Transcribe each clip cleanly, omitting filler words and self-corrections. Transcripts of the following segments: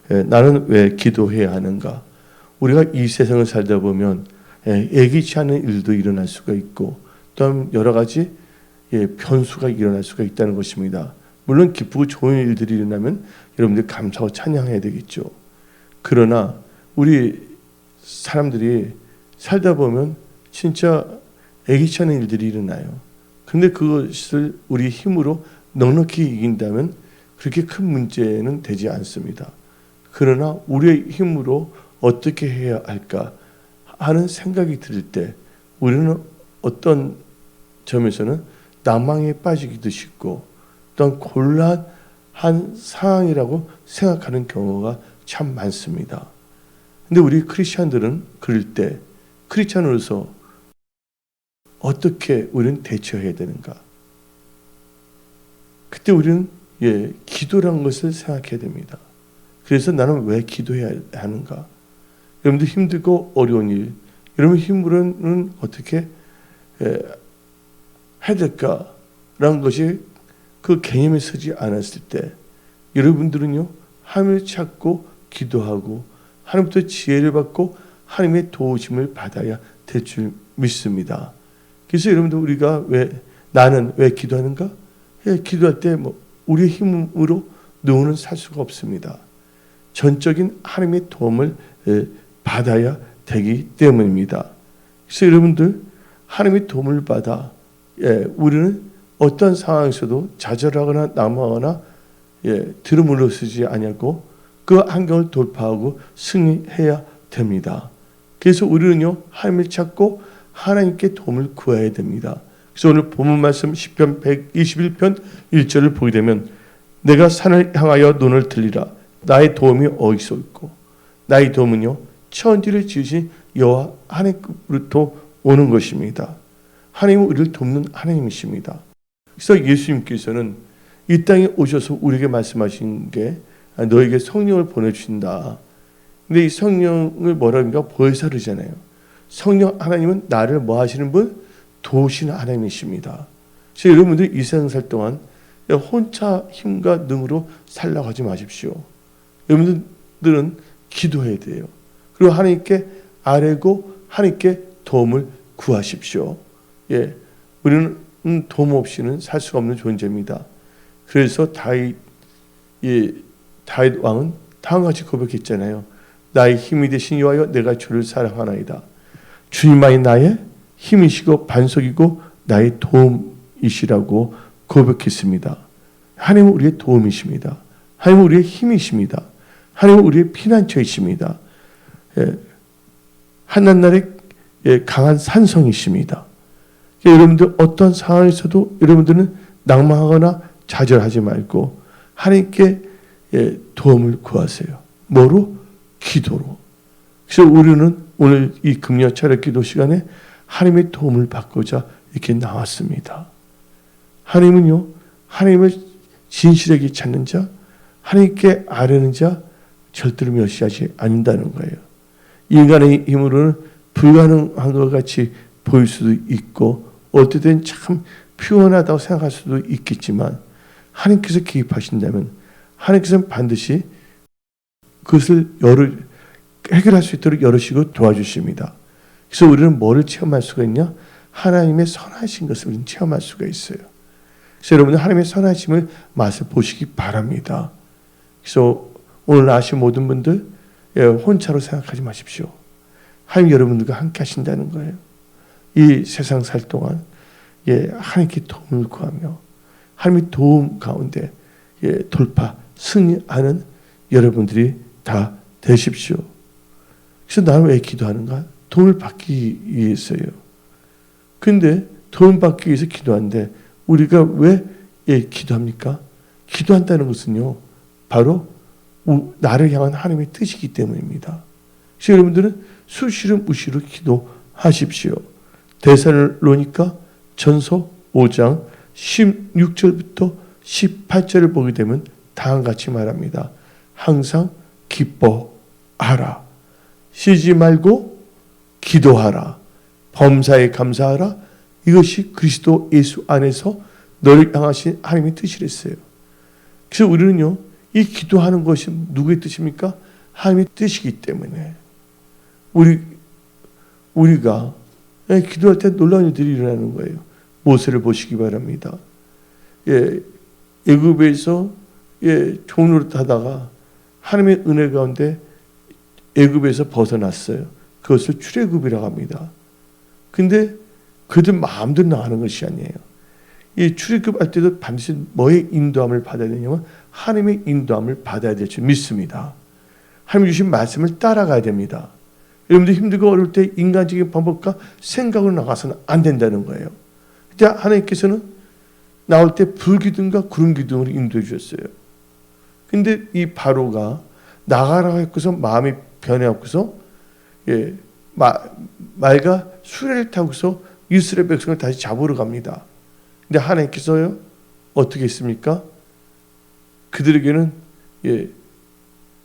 나는 왜 기도해야 하는가? 우리가 이 세상을 살다 보면 예기치 않은 일도 일어날 수가 있고 또 여러 가지 변수가 일어날 수가 있다는 것입니다. 물론 기쁘고 좋은 일들이 일어나면 여러분들 감사하고 찬양해야 되겠죠. 그러나 우리 사람들이 살다 보면 진짜 예기치 않은 일들이 일어나요. 근데 그것을 우리 힘으로 넉넉히 이긴다면 그렇게 큰 문제는 되지 않습니다. 그러나 우리의 힘으로 어떻게 해야 할까 하는 생각이 들 때 우리는 어떤 점에서는 낭망에 빠지기도 쉽고 또한 곤란한 상황이라고 생각하는 경우가 참 많습니다. 근데 우리 크리스찬들은 그럴 때 크리스찬으로서 어떻게 우리는 대처해야 되는가? 그때 우리는 기도라는 것을 생각해야 됩니다. 그래서 나는 왜 기도해야 하는가? 여러분들 힘들고 어려운 일, 여러분 힘으로는 어떻게 해야 될까라는 것이 그 개념에 서지 않았을 때 여러분들은요 하나님을 찾고 기도하고 하나님부터 지혜를 받고 하나님의 도우심을 받아야 될 줄 믿습니다. 그래서 여러분들 우리가 나는 왜 기도하는가? 기도할 때 우리의 힘으로 노는 살 수가 없습니다. 전적인 하나님의 도움을 받아야 되기 때문입니다. 그래서 여러분들 하나님의 도움을 받아 우리는 어떤 상황에서도 좌절하거나 낙망하거나 들어물러서지 아니하고 그 환경을 돌파하고 승리해야 됩니다. 그래서 우리는요 하나님을 찾고 하나님께 도움을 구해야 됩니다. 그래서 오늘 본문 말씀 시편 121편 1절을 보게 되면 내가 산을 향하여 눈을 들리라 나의 도움이 어디서 있고 나의 도움은요 천지를 지으신 여호와 하나님으로부터 오는 것입니다. 하나님은 우리를 돕는 하나님이십니다. 그래서 예수님께서는 이 땅에 오셔서 우리에게 말씀하신 게 너에게 성령을 보내주신다. 근데 이 성령을 뭐라고 하니까 보혜사르잖아요. 성령 하나님은 나를 뭐 하시는 분? 도우시는 하나님이십니다. 그래서 여러분들이 이 세상 살 동안 혼자 힘과 능으로 살라고 하지 마십시오. 여러분들은 기도해야 돼요. 그리고 하나님께 아뢰고 하나님께 도움을 구하십시오. 우리는 도움 없이는 살 수가 없는 존재입니다. 그래서 다윗 왕은 다음과 같이 고백했잖아요. 나의 힘이 되신 여호와여 내가 주를 사랑하나이다. 주님만이 나의 힘이시고 반석이고 나의 도움이시라고 고백했습니다. 하나님은 우리의 도움이십니다. 하나님은 우리의 힘이십니다. 하나님은 우리의 피난처이십니다. 한낱날의 강한 산성이십니다. 여러분들 어떤 상황에서도 여러분들은 낭망하거나 좌절하지 말고 하나님께 도움을 구하세요. 뭐로? 기도로. 그래서 우리는 오늘 이 금요 차례 기도 시간에 하나님의 도움을 받고자 이렇게 나왔습니다. 하나님은요, 하나님을 진실하게 찾는 자, 하나님께 아뢰는 자 절대로 멸시하지 않는다는 거예요. 인간의 힘으로는 불가능한 것 같이 보일 수도 있고 어떨 땐 참 피곤하다고 생각할 수도 있겠지만 하나님께서 개입하신다면 하나님께서는 반드시 그것을 해결할 수 있도록 열으시고 도와주십니다. 그래서 우리는 뭐를 체험할 수가 있냐? 하나님의 선하신 것을 우리는 체험할 수가 있어요. 그래서 여러분들 하나님의 선하심을 맛을 보시기 바랍니다. 그래서 오늘 아신 모든 분들 혼자로 생각하지 마십시오. 하나님 여러분들과 함께 하신다는 거예요. 이 세상 살 동안 하나님께 도움을 구하며 하나님의 도움 가운데 돌파, 승리하는 여러분들이 다 되십시오. 그래서 나는 왜 기도하는가? 도움을 받기 위해서요. 근데 도움 받기 위해서 기도하는데 우리가 왜 기도합니까? 기도한다는 것은요, 바로 나를 향한 하나님의 뜻이기 때문입니다. 그래서 여러분들은 수시로 무시로 기도하십시오. 데살로니가 전서 5장 16절부터 18절을 보게 되면 다음과 같이 말합니다. 항상 기뻐하라. 쉬지 말고 기도하라. 범사에 감사하라. 이것이 그리스도 예수 안에서 너를 향하신 하나님의 뜻이랬어요. 그래서 우리는요, 이 기도하는 것이 누구의 뜻입니까? 하나님의 뜻이기 때문에 우리가 기도할 때 놀라운 일들이 일어나는 거예요. 모세를 보시기 바랍니다. 애굽에서 종노릇 하다가 하나님의 은혜 가운데 애굽에서 벗어났어요. 그것을 출애굽이라고 합니다. 근데 그들 마음대로 나가는 것이 아니에요. 이 출애굽할 때도 반드시 뭐의 인도함을 받아야 되냐면 하나님의 인도함을 받아야 될 줄 믿습니다. 하나님 주신 말씀을 따라가야 됩니다. 여러분들 힘들고 어려울 때 인간적인 방법과 생각으로 나가서는 안 된다는 거예요. 그때 하나님께서는 나올 때 불기둥과 구름기둥으로 인도해 주셨어요. 근데 이 바로가 나가라고 했고서 마음이 변해갖고서 말과 수레를 타고서 이스라엘 백성을 다시 잡으러 갑니다. 근데 하나님께서요 어떻게 했습니까? 그들에게는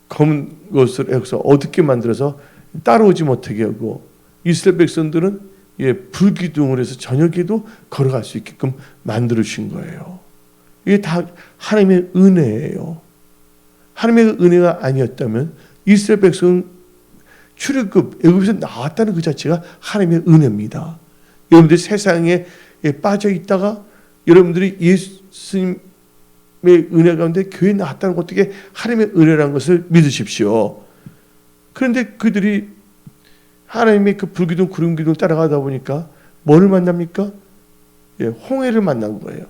검은 것을 해서 어둡게 만들어서 따라오지 못하게 하고 이스라엘 백성들은 불기둥을 해서 저녁에도 걸어갈 수 있게끔 만들어 주신 거예요. 이게 다 하나님의 은혜예요. 하나님의 은혜가 아니었다면 이스라엘 백성은 출애굽 애굽에서 나왔다는 그 자체가 하나님의 은혜입니다. 여러분들이 세상에 빠져 있다가 여러분들이 예수님의 은혜 가운데 교회에 나왔다는 것 어떻게 하나님의 은혜라는 것을 믿으십시오. 그런데 그들이 하나님의 그 불기둥 구름기둥을 따라가다 보니까 뭐를 만납니까? 홍해를 만난 거예요.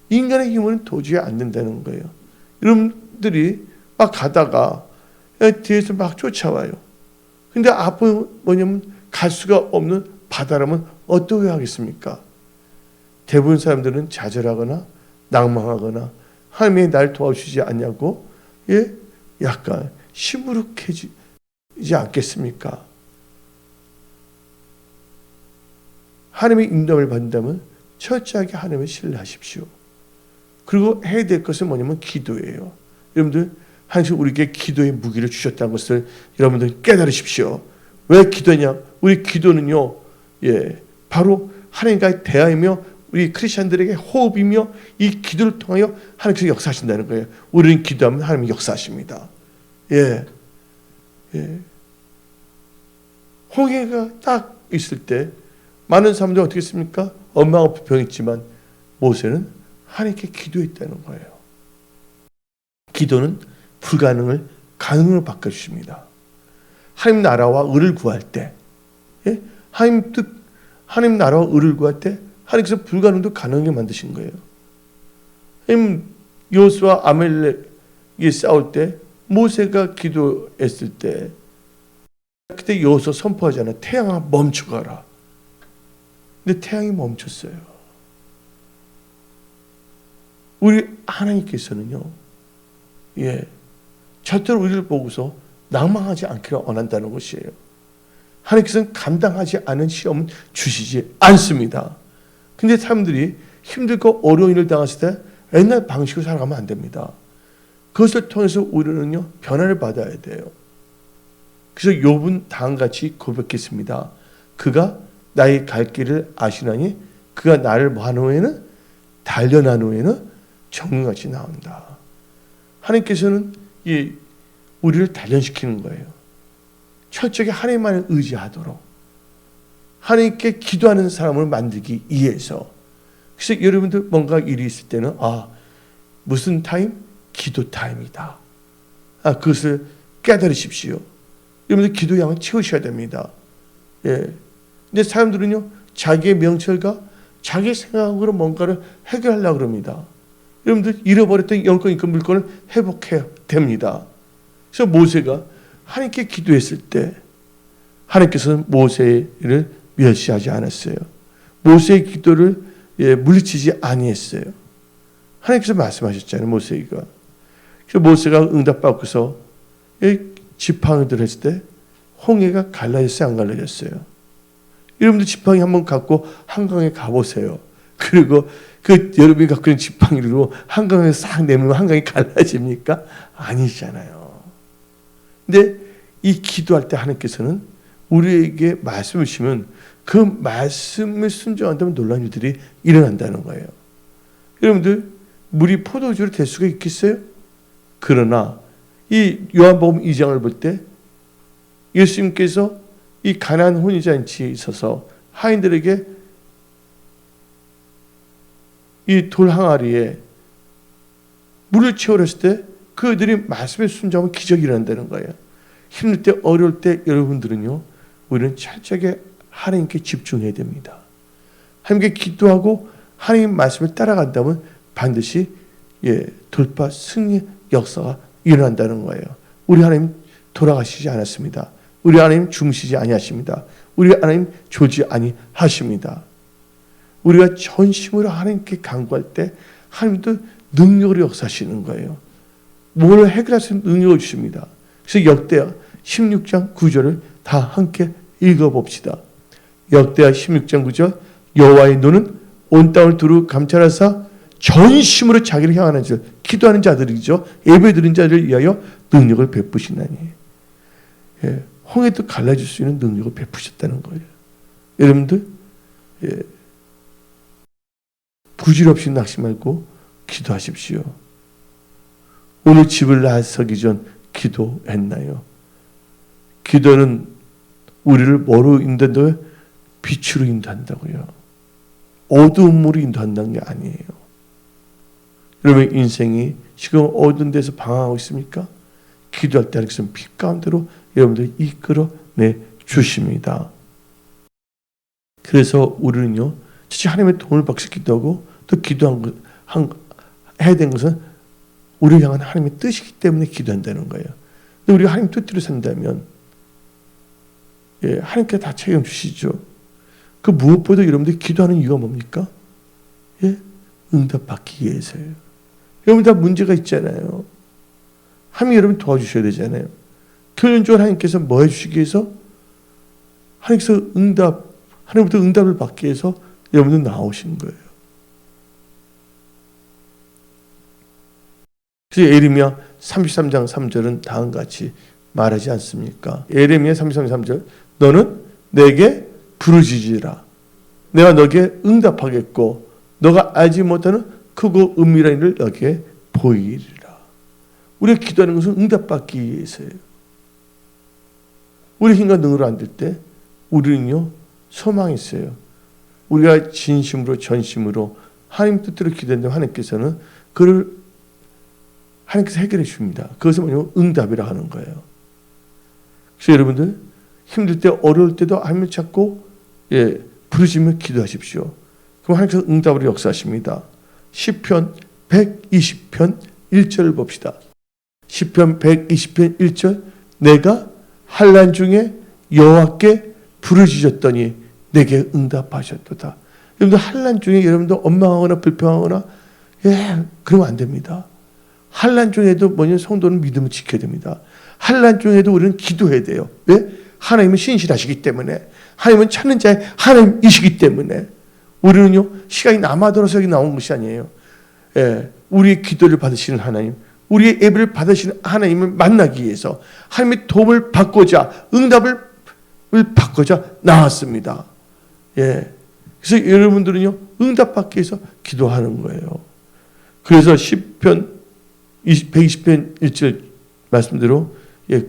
인간의 힘은 도저히 안 된다는 거예요. 여러분들이 막 가다가 뒤에서 막 쫓아와요. 근데 앞은 뭐냐면 갈 수가 없는 바다라면 어떻게 하겠습니까? 대부분 사람들은 좌절하거나 낭망하거나 하나님이 날 도와주지 않냐고 약간 시무룩해지지 않겠습니까? 하나님의 인도함을 받는다면 철저하게 하나님을 신뢰하십시오. 그리고 해야 될 것은 뭐냐면 기도예요. 여러분들 하나님 우리에게 기도의 무기를 주셨다는 것을 여러분들 깨달으십시오. 왜 기도냐? 우리 기도는요, 바로 하나님과의 대화이며 우리 크리스천들에게 호흡이며 이 기도를 통하여 하나님께서 역사하신다는 거예요. 우리는 기도하면 하나님이 역사하십니다. 홍해가 딱 있을 때 많은 사람들이 어떻게 했습니까? 엄마가 불평했지만 모세는 하나님께 기도했다는 거예요. 기도는 불가능을 가능으로 바꿔주십니다. 하나님 나라와 의를 구할 때, 하나님 뜻, 하나님 나라와 의를 구할 때 하나님께서 불가능도 가능하게 만드신 거예요. 여호수아 아말렉이 싸울 때 모세가 기도했을 때 그때 여호수아 선포하잖아요. 태양아 멈춰가라. 근데 태양이 멈췄어요. 우리 하나님께서는요, 절대로 우리를 보고서 낭망하지 않기를 원한다는 것이에요. 하나님께서는 감당하지 않은 시험은 주시지 않습니다. 근데 사람들이 힘들고 어려운 일을 당했을 때 옛날 방식으로 살아가면 안 됩니다. 그것을 통해서 우리는요 변화를 받아야 돼요. 그래서 욥은 다음같이 고백했습니다. 그가 나의 갈 길을 아시나니 그가 나를 뭐한 후에는 단련한 후에는 정금같이 나온다. 하나님께서는 우리를 단련시키는 거예요. 철저하게 하나님만을 의지하도록 하나님께 기도하는 사람을 만들기 위해서. 그래서 여러분들 뭔가 일이 있을 때는 무슨 타임? 기도 타임이다. 그것을 깨달으십시오. 여러분들 기도 양을 채우셔야 됩니다. 근데 사람들은요 자기의 명철과 자기 생각으로 뭔가를 해결하려고 합니다. 여러분들 잃어버렸던 영권 있고 물건을 회복해야 됩니다. 그래서 모세가 하나님께 기도했을 때 하나님께서는 모세를 멸시하지 않았어요. 모세의 기도를 물리치지 아니했어요. 하나님께서 말씀하셨잖아요. 모세가. 그래서 모세가 응답받고서 지팡이를 들었을 때 홍해가 갈라졌어요? 안 갈라졌어요? 여러분들 지팡이 한번 갖고 한강에 가보세요. 그리고 그 여러분이 갖고 있는 지팡이로 한강에 싹 내밀면 한강이 갈라집니까? 아니잖아요. 근데 이 기도할 때 하나님께서는 우리에게 말씀을 주시면 그 말씀을 순종한다면 놀라운 일들이 일어난다는 거예요. 여러분들 물이 포도주로 될 수가 있겠어요? 그러나 이 요한복음 2장을 볼 때 예수님께서 이 가나안 혼인잔치에 있어서 하인들에게 이 돌 항아리에 물을 채우려 했을 때 그들이 말씀에 순종하면 기적이 일어난다는 거예요. 힘들 때 어려울 때 여러분들은요, 우리는 철저하게 하나님께 집중해야 됩니다. 하나님께 기도하고 하나님 말씀을 따라간다면 반드시 돌파 승리 역사가 일어난다는 거예요. 우리 하나님 돌아가시지 않았습니다. 우리 하나님 죽으시지 아니하십니다. 우리 하나님 졸지 아니하십니다. 우리가 전심으로 하나님께 간구할 때 하나님도 능력으로 역사하시는 거예요. 뭘 해결할 수 있는 능력을 주십니다. 그래서 역대하 16장 9절을 다 함께 읽어봅시다. 역대하 16장 9절 여호와의 눈은 온 땅을 두루 감찰하사 전심으로 자기를 향하는 자, 기도하는 자들이죠. 예배드리는 자들을 위하여 능력을 베푸시나니. 홍해도 갈라질 수 있는 능력을 베푸셨다는 거예요. 여러분들 부질없이 낙심 말고 기도하십시오. 오늘 집을 나서기 전 기도했나요? 기도는 우리를 뭐로 인도한다고요? 빛으로 인도한다고요. 어두움으로 인도한다는 게 아니에요. 여러분 인생이 지금 어두운 데서 방황하고 있습니까? 기도할 때 하나님께서 빛 가운데로 여러분들 이끌어내 주십니다. 그래서 우리는요, 진짜 하나님의 도움을 받기 기도하고 또 해야 되는 것은 우리를 향한 하나님의 뜻이기 때문에 기도한다는 거예요. 근데 우리가 하나님 뜻대로 산다면 하나님께 다 책임 주시죠. 그 무엇보다 여러분들이 기도하는 이유가 뭡니까? 응답받기 위해서예요. 여러분 다 문제가 있잖아요. 하나님 여러분 도와주셔야 되잖아요. 결론적으로 하나님께서 뭐 해주시기 위해서? 하나님께서 하나님부터 응답을 받기 위해서 여러분들 나오신 거예요. 그래서 예레미야 33장 3절은 다음과 같이 말하지 않습니까? 예레미야 33장 3절 너는 내게 부르짖으라. 내가 너에게 응답하겠고 너가 알지 못하는 크고 은밀한 일을 너에게 보이리라. 우리가 기도하는 것은 응답받기 위해서예요. 우리 힘과 능으로 안 될 때 우리는요 소망이 있어요. 우리가 진심으로 전심으로 하나님 뜻대로 기도한다면 하나님께서는 그를 하나님께서 해결해 줍니다. 그것은 뭐냐면 응답이라 하는 거예요. 그래서 여러분들 힘들 때 어려울 때도 하나님을 찾고 부르시며 기도하십시오. 그럼 하나님께서 응답으로 역사하십니다. 시편 120편 1절을 봅시다. 시편 120편 1절 내가 환난 중에 여호와께 부르짖었더니 내게 응답하셨도다. 여러분들 환난 중에 여러분들 원망하거나 불평하거나 그러면 안 됩니다. 환난 중에도 뭐냐 성도는 믿음을 지켜야 됩니다. 환난 중에도 우리는 기도해야 돼요. 왜? 하나님은 신실하시기 때문에, 하나님은 찾는 자의 하나님이시기 때문에. 우리는요 시간이 남아들어서 여기 나온 것이 아니에요. 우리의 기도를 받으시는 하나님, 우리의 예배를 받으시는 하나님을 만나기 위해서 하나님의 도움을 받고자 응답을 받고자 나왔습니다. 그래서 여러분들은요 응답받기 위해서 기도하는 거예요. 그래서 시편 120편 1절 말씀대로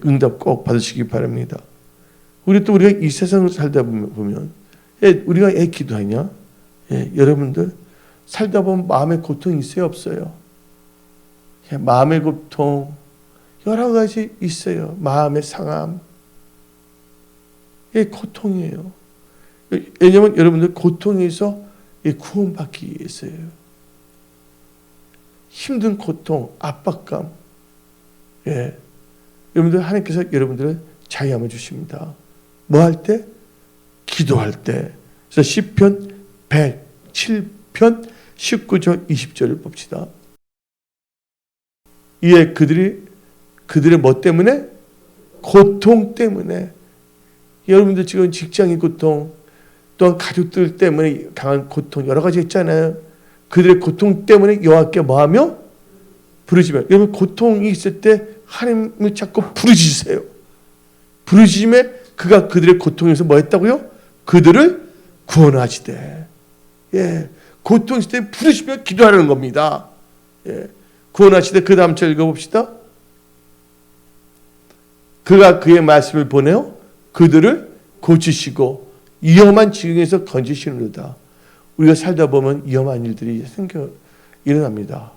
응답 꼭 받으시기 바랍니다. 우리가 이 세상을 살다 보면 우리가 기도하냐? 여러분들 살다 보면 마음의 고통이 있어요, 없어요? 마음의 고통 여러 가지 있어요. 마음의 상함, 고통이에요. 왜냐하면 여러분들 고통에서 구원받기 위해서예요. 힘든 고통, 압박감, 여러분들 하나님께서 여러분들을 자유함을 주십니다. 뭐 할 때? 기도할 때. 그래서 시편 107편 19절 20절을 봅시다. 이에 그들의 뭐 때문에? 고통 때문에. 여러분들 지금 직장인 고통, 또한 가족들 때문에 강한 고통 여러 가지 있잖아요. 그들의 고통 때문에 여호와께 뭐하며? 부르짖으며. 여러분 고통이 있을 때 하나님을 찾고 부르짖으세요. 부르짖음에 그가 그들의 고통에서 뭐 했다고요? 그들을 구원하시되. 고통 있을 때 부르짖으며 기도하는 겁니다. 구원하시되 그 다음 절 읽어봅시다. 그가 그의 말씀을 보내어 그들을 고치시고 위험한 지경에서 건지시는도다. 우리가 살다 보면 위험한 일들이 일어납니다.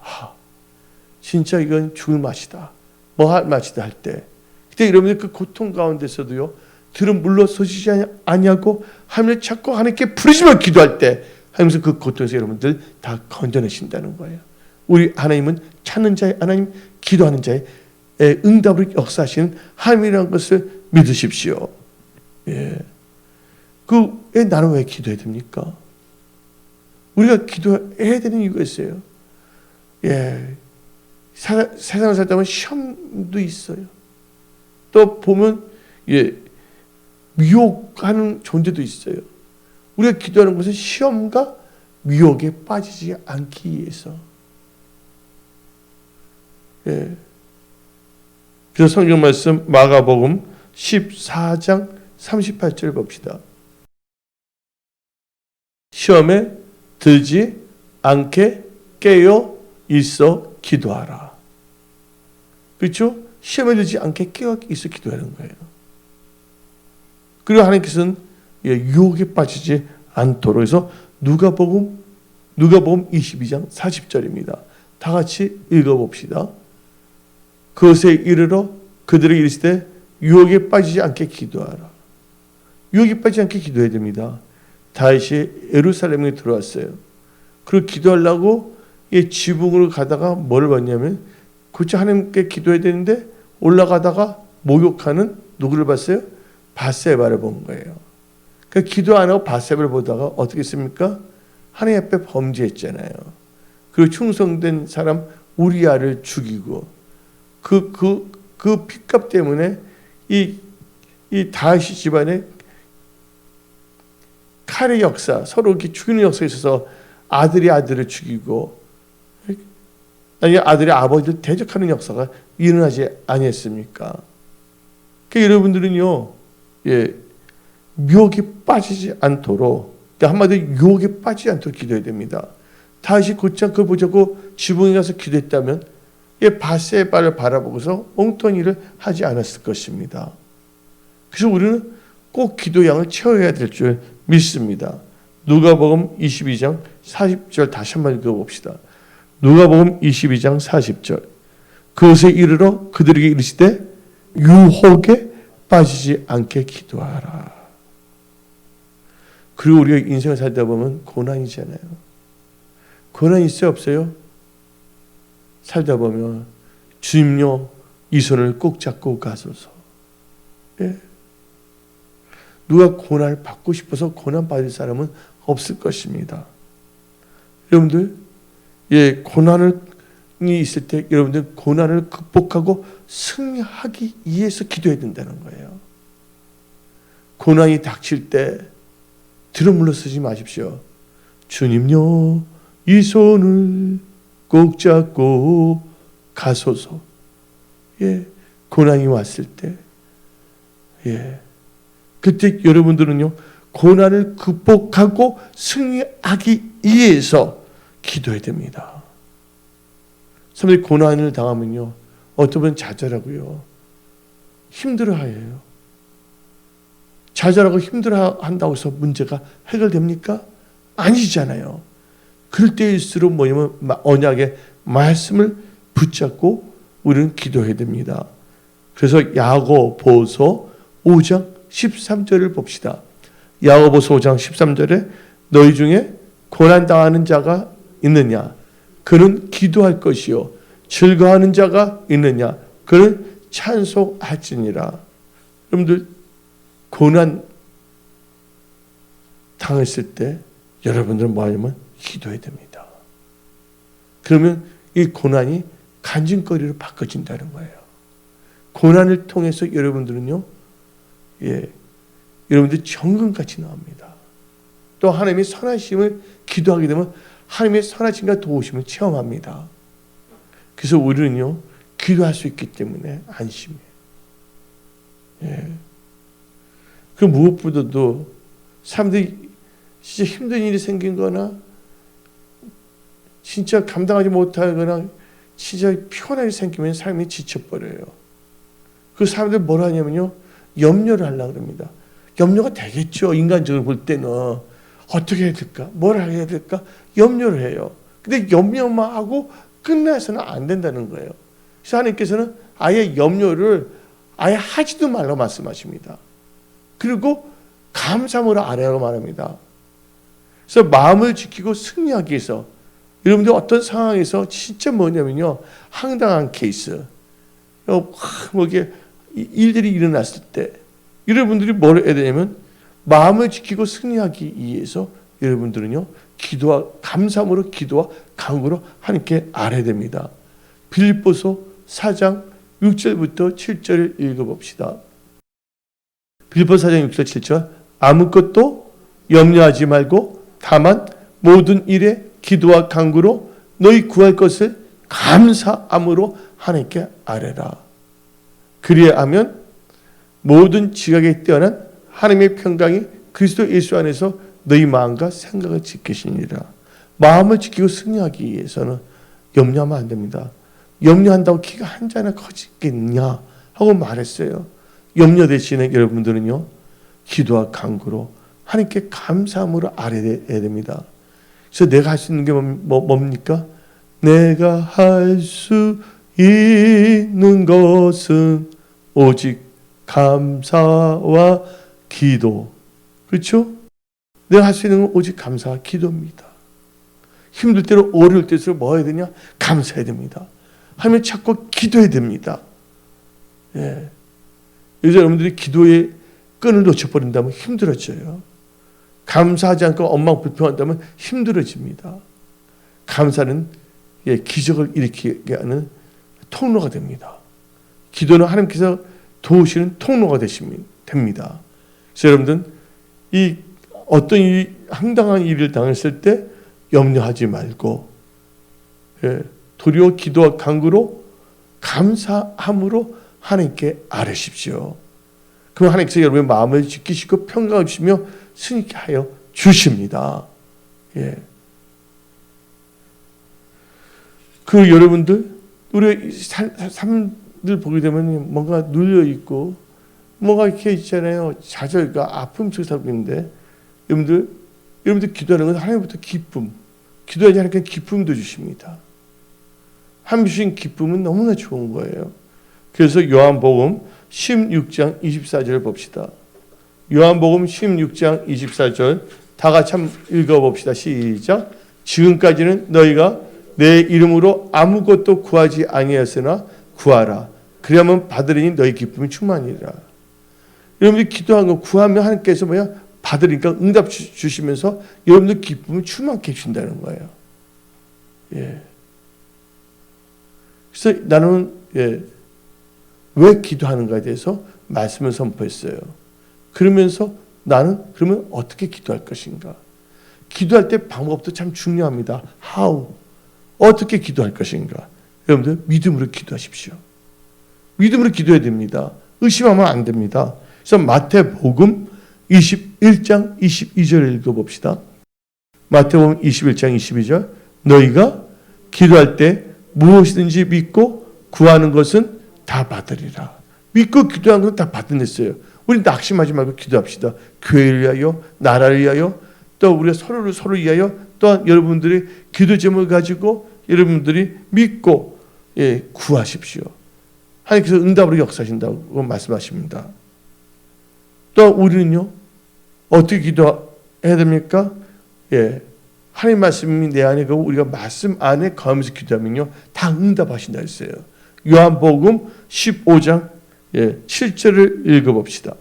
진짜 이건 죽을 맛이다. 뭐 할 맛이다 할 때. 그때 여러분들 그 고통 가운데서도요. 들은 물러서시지 아니하고 하나님을 찾고 하나님께 부르시며 기도할 때 하나님께서 그 고통에서 여러분들 다 건져내신다는 거예요. 우리 하나님은 찾는 자의 하나님, 기도하는 자의 응답으로 역사하시는 하나님이라는 것을 믿으십시오. 예. 나는 왜 기도해야 됩니까? 우리가 기도해야 되는 이유가 있어요. 예. 세상을 살다 보면 시험도 있어요. 또 보면 미혹하는 존재도 있어요. 우리가 기도하는 것은 시험과 미혹에 빠지지 않기 위해서. 예. 그래서 성경 말씀 마가복음 14장 38절 봅시다. 시험에 들지 않게 깨어 있어 기도하라. 그렇죠? 시험에 들지 않게 깨어 있어 기도하는 거예요. 그리고 하나님께서는 유혹에 빠지지 않도록 해서 누가복음 22장 40절입니다. 다 같이 읽어봅시다. 그것에 이르러 그들에게 이르시되 유혹에 빠지지 않게 기도하라. 유혹에 빠지지 않게 기도해야 됩니다. 다윗이 예루살렘에 들어왔어요. 그리고 기도하려고 지붕으로 가다가 뭘 봤냐면 그치 하나님께 기도해야 되는데 올라가다가 목욕하는 누구를 봤어요? 밧세바를 본 거예요. 그러니까 기도 안 하고 밧세바를 보다가 어떻게 했습니까? 하나님 앞에 범죄했잖아요. 그리고 충성된 사람 우리아를 죽이고 그 핏값 때문에 이 다윗 집안에 칼의 역사, 서로 이렇게 죽이는 역사에 있어서 아들이 아들을 죽이고 아니 아들이 아버지를 대적하는 역사가 일어나지 아니했습니까? 그러니까 여러분들은요, 미혹에 빠지지 않도록, 한마디로 유혹에 빠지지 않도록 기도해야 됩니다. 다윗이 곧장 그걸 보자고 지붕에 가서 기도했다면 밧세바를 바라보고서 엉뚱한 일을 하지 않았을 것입니다. 그래서 우리는 꼭 기도량을 채워야 될 줄 믿습니다. 누가복음 22장 40절 다시 한번 읽어봅시다. 누가복음 22장 40절. 그것에 이르러 그들에게 이르시되 유혹에 빠지지 않게 기도하라. 그리고 우리가 인생을 살다 보면 고난이잖아요. 고난이 있어요, 없어요? 살다 보면 주님요, 이 손을 꼭 잡고 가소서. 예. 누가 고난을 받고 싶어서 고난 받을 사람은 없을 것입니다. 여러분들, 고난이 있을 때 여러분들 고난을 극복하고 승리하기 위해서 기도해야 된다는 거예요. 고난이 닥칠 때 들어 물러서지 마십시오. 주님요, 이 손을 꼭 잡고 가소서. 고난이 왔을 때, 그때 여러분들은요, 고난을 극복하고 승리하기 위해서 기도해야 됩니다. 사람들이 고난을 당하면요, 어떤 분은 좌절하고요, 힘들어해요. 좌절하고 힘들어한다고 해서 문제가 해결됩니까? 아니잖아요. 그럴 때일수록 뭐냐면 언약의 말씀을 붙잡고 우리는 기도해야 됩니다. 그래서 야고보서 5장 13절을 봅시다. 야고보서 5장 13절에 너희 중에 고난당하는 자가 있느냐? 그는 기도할 것이요. 즐거워하는 자가 있느냐? 그는 찬송할지니라. 여러분들 고난 당했을 때 여러분들은 뭐 하냐면 기도해야 됩니다. 그러면 이 고난이 간증거리로 바꿔진다는 거예요. 고난을 통해서 여러분들은요, 여러분들 정금같이 나옵니다. 또 하나님의 선하심을 기도하게 되면 하나님의 선하심과 도우심을 체험합니다. 그래서 우리는요, 기도할 수 있기 때문에 안심해요. 그 무엇보다도 사람들이 진짜 힘든 일이 생긴 거나 진짜 감당하지 못하거나 진짜 피곤한 일이 생기면 삶이 지쳐버려요. 그 사람들이 뭐라 하냐면요, 염려를 하려고 합니다. 염려가 되겠죠. 인간적으로 볼 때는 어떻게 해야 될까, 뭘 해야 될까 염려를 해요. 근데 염려만 하고 끝나서는 안 된다는 거예요. 그래서 하나님께서는 아예 염려를 아예 하지도 말라고 말씀하십니다. 그리고 감사함으로 아뢰라고 말합니다. 그래서 마음을 지키고 승리하기 위해서, 여러분들 어떤 상황에서 진짜 뭐냐면요, 황당한 케이스, 뭐 이게 일들이 일어났을 때 여러분들이 뭘 해야 되냐면 마음을 지키고 승리하기 위해서 여러분들은요, 기도와 감사함으로, 기도와 간구로 하나님께 아뢰야 됩니다. 빌립보서 4장 6절부터 7절을 읽어봅시다. 빌립보서 4장 6절 7절. 아무것도 염려하지 말고 다만 모든 일에 기도와 간구로 너희 구할 것을 감사함으로 하나님께 아뢰라. 그리하면 모든 지각에 뛰어난 하나님의 평강이 그리스도 예수 안에서 너희 마음과 생각을 지키시니라. 마음을 지키고 승리하기 위해서는 염려하면 안 됩니다. 염려한다고 키가 한 자나 커지겠냐 하고 말했어요. 염려 대신에 여러분들은요, 기도와 간구로 하나님께 감사함으로 아뢰야 됩니다. 그래서 내가 할 수 있는 게 뭡니까? 내가 할 수 있는 것은 오직 감사와 기도. 그렇죠? 내가 할 수 있는 건 오직 감사와 기도입니다. 힘들 때로, 어려울 때일수록 뭐 해야 되냐? 감사해야 됩니다. 하면 찾고 기도해야 됩니다. 예. 요새 여러분들이 기도의 끈을 놓쳐버린다면 힘들어져요. 감사하지 않고 엄마가 불평한다면 힘들어집니다. 감사는 기적을 일으키게 하는 통로가 됩니다. 기도는 하나님께서 도우시는 통로가 됩니다. 그래서 여러분들, 이 어떤 황당한 일을 당했을 때 염려하지 말고, 도리어 기도와 간구로 감사함으로 하나님께 아뢰십시오. 그럼 하나님께서 여러분의 마음을 지키시고 평강을 주시며 승리케 하여 주십니다. 예. 그 여러분들, 우리 삶들 보게 되면 뭔가 눌려 있고 뭔가 이렇게 있잖아요. 좌절과 아픔 속에 살고 있는데, 여러분들 기도하는 건 하나님부터 기쁨, 기도하지 않으니까 기쁨도 주십니다. 하나님 주신 기쁨은 너무나 좋은 거예요. 그래서 요한복음 16장 24절 봅시다. 요한복음 16장 24절 다 같이 한번 읽어봅시다. 시작. 지금까지는 너희가 내 이름으로 아무것도 구하지 아니하였으나 구하라. 그리하면 받으리니 너희 기쁨이 충만이라. 여러분들이 기도한 거 구하면 하나님께서 받으니까 응답 주시면서 여러분들 기쁨을 충만케 해주신다는 거예요. 예. 그래서 나는 왜 기도하는가에 대해서 말씀을 선포했어요. 그러면서 나는 그러면 어떻게 기도할 것인가? 기도할 때 방법도 참 중요합니다. How? 어떻게 기도할 것인가? 여러분들 믿음으로 기도하십시오. 믿음으로 기도해야 됩니다. 의심하면 안 됩니다. 그래서 마태복음 21장 22절을 읽어봅시다. 마태복음 21장 22절. 너희가 기도할 때 무엇이든지 믿고 구하는 것은 다 받으리라. 믿고 기도하는 것은 다 받는댔어요. 우리 낙심하지 말고 기도합시다. 교회를 위하여, 나라를 위하여, 또 우리가 서로 위하여, 또한 여러분들이 기도 제목을 가지고 여러분들이 믿고 구하십시오. 하나님께서 응답으로 역사하신다고 말씀하십니다. 또 우리는요, 어떻게 기도해야 됩니까? 하나님 말씀이 내 안에 가고 우리가 말씀 안에 거하면서 기도하면요, 다 응답하신다 했어요. 요한복음 15장 7절을 읽어봅시다.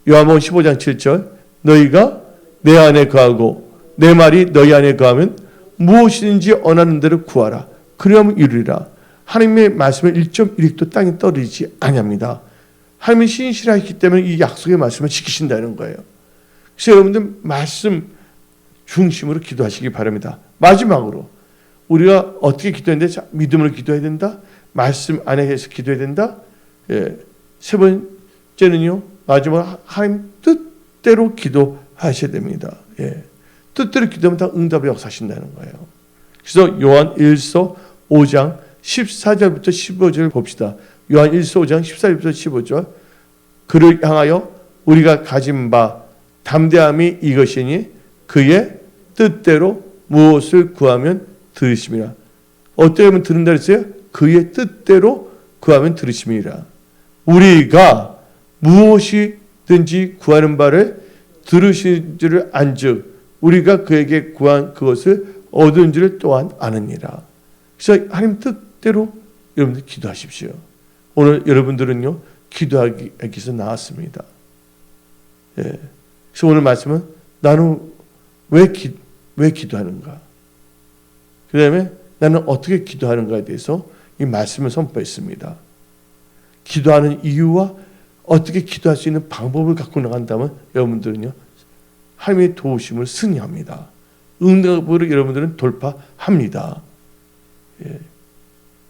요한복음 15장 7절. 너희가 내 안에 거하고 내 말이 너희 안에 거하면 무엇이든지 원하는 대로 구하라. 그리하면 이루리라. 하나님의 말씀을 1.1획도 땅에 떨어지지 아니합니다. 하나님이 신실하시기 때문에 이 약속의 말씀을 지키신다는 거예요. 그래서 여러분들 말씀 중심으로 기도하시기 바랍니다. 마지막으로 우리가 어떻게 기도했는데, 믿음으로 기도해야 된다. 말씀 안에서 기도해야 된다. 세 번째는요, 마지막으로 하나님 뜻대로 기도하셔야 됩니다. 뜻대로 기도하면 다 응답의 역사하신다는 거예요. 그래서 요한 1서 5장 14절부터 15절 봅시다. 요한 1서 5장 14절부터 15절. 그를 향하여 우리가 가진 바 담대함이 이것이니 그의 뜻대로 무엇을 구하면 들으심이라. 어떻게 하면 들은다 그랬어요? 그의 뜻대로 구하면 들으심이라. 우리가 무엇이든지 구하는 바를 들으신 줄을 안즉 우리가 그에게 구한 그것을 얻은 줄을 또한 아느니라. 그래서 하나님 뜻대로 여러분들 기도하십시오. 오늘 여러분들은요 기도하기 위해서 나왔습니다. 예. 그래서 오늘 말씀은 나는 왜 기도하는가? 그 다음에 나는 어떻게 기도하는가에 대해서 이 말씀을 선포했습니다. 기도하는 이유와 어떻게 기도할 수 있는 방법을 갖고 나간다면 여러분들은요 하나님의 도우심을 승리합니다. 응답으로 여러분들은 돌파합니다. 예.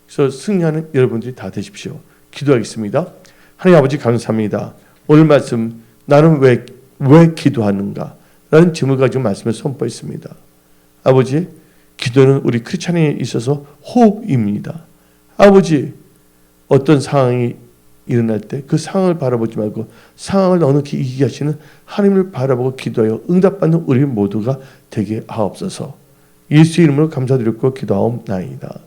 그래서 승리하는 여러분들이 다 되십시오. 기도하겠습니다. 하나님 아버지 감사합니다. 오늘 말씀 나는 왜 기도하는가? 라는 제목을 가지고 말씀을 선포했습니다. 아버지 기도는 우리 크리스찬에 있어서 호흡입니다. 아버지 어떤 상황이 일어날 때 그 상황을 바라보지 말고 상황을 넉넉히 이기게 하시는 하나님을 바라보고 기도하여 응답받는 우리 모두가 되게 하옵소서. 예수 이름으로 감사드렸고 기도하옵나이다.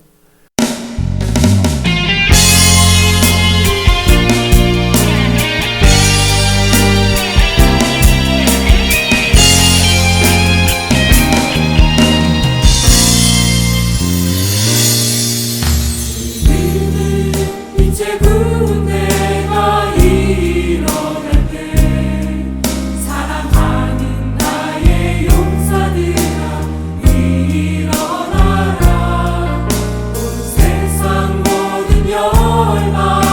일어나라 온 세상 모든 열망